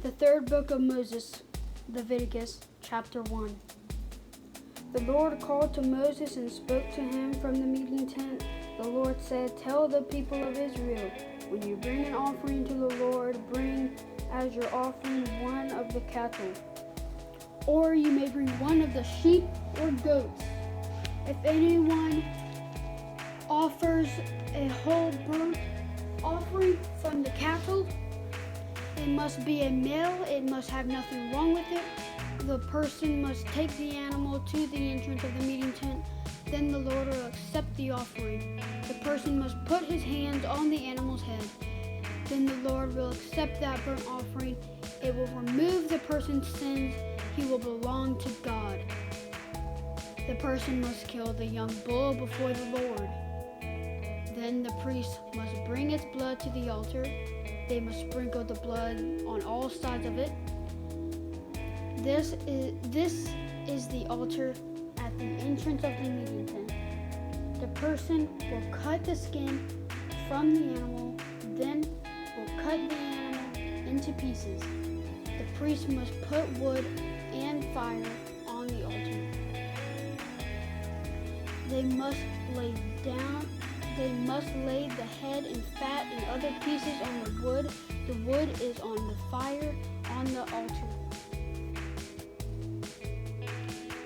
The third book of Moses, Leviticus, chapter 1. The Lord called to Moses and spoke to him from the meeting tent. The Lord said, "Tell the people of Israel, when you bring an offering to the Lord, bring as your offering one of the cattle, or you may bring one of the sheep or goats. If anyone offers a whole burnt offering from the cattle, it must be a male, it must have nothing wrong with it. The person must take the animal to the entrance of the meeting tent. Then the Lord will accept the offering. The person must put his hands on the animal's head. Then the Lord will accept that burnt offering. It will remove the person's sins. He will belong to God. The person must kill the young bull before the Lord. Then the priest must bring its blood to the altar. They must sprinkle the blood on all sides of it. This is the altar at the entrance of the meeting tent. The person will cut the skin from the animal, then will cut the animal into pieces. The priest must put wood and fire on the altar. They must lay the head and fat and other pieces on the wood. The wood is on the fire on the altar.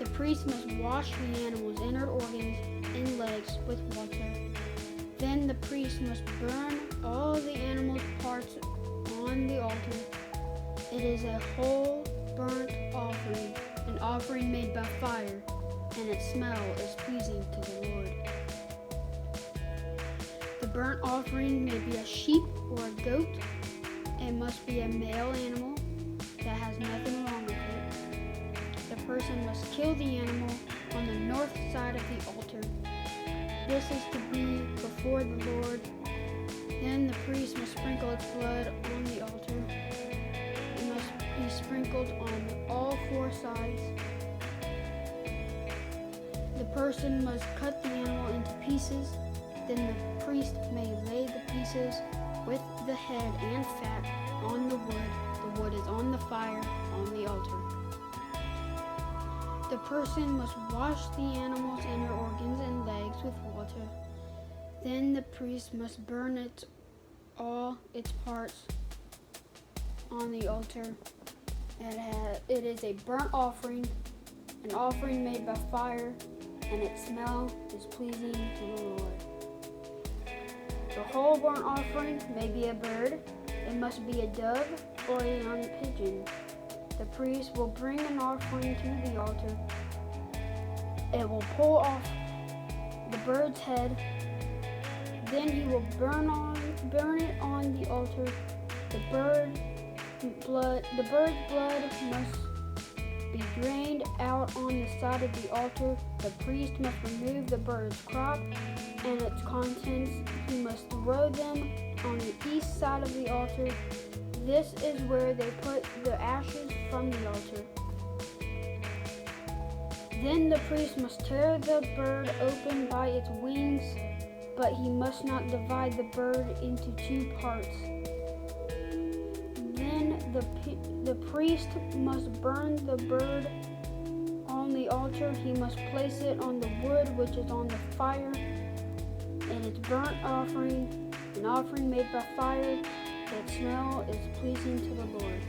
The priest must wash the animal's inner organs and legs with water. Then the priest must burn all the animal's parts on the altar. It is a whole burnt offering, an offering made by fire, and its smell is pleasing to the Lord. The burnt offering may be a sheep or a goat. It must be a male animal that has nothing wrong with it. The person must kill the animal on the north side of the altar. This is to be before the Lord. Then the priest must sprinkle its blood on the altar. It must be sprinkled on all four sides. The person must cut the animal into pieces. Then the priest may lay the pieces with the head and fat on the wood. The wood is on the fire on the altar. The person must wash the animal's inner organs and legs with water. Then the priest must burn all its parts on the altar. It is a burnt offering, an offering made by fire, and its smell is pleasing to the Lord. The whole burnt offering may be a bird. It must be a dove or a young pigeon. The priest will bring an offering to the altar. It will pull off the bird's head. Then he will burn it on the altar. The bird's blood must be drained out on the side of the altar. The priest must remove the bird's crop and its contents. He must throw them on the east side of the altar. This is where they put the ashes from the altar. Then the priest must tear the bird open by its wings, but he must not divide the bird into two parts. Then the priest must burn the bird on the altar. He must place it on the wood which is on the fire. And its burnt offering, an offering made by fire, its smell is pleasing to the Lord.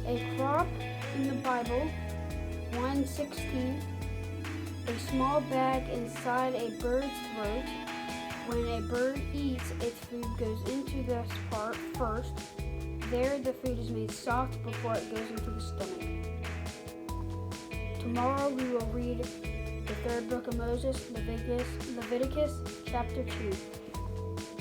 A crop in the Bible, 1:16, a small bag inside a bird's throat. When a bird eats, its food goes into this part first. There the food is made soft before it goes into the stomach. Tomorrow we will read the third book of Moses, Leviticus, chapter 2.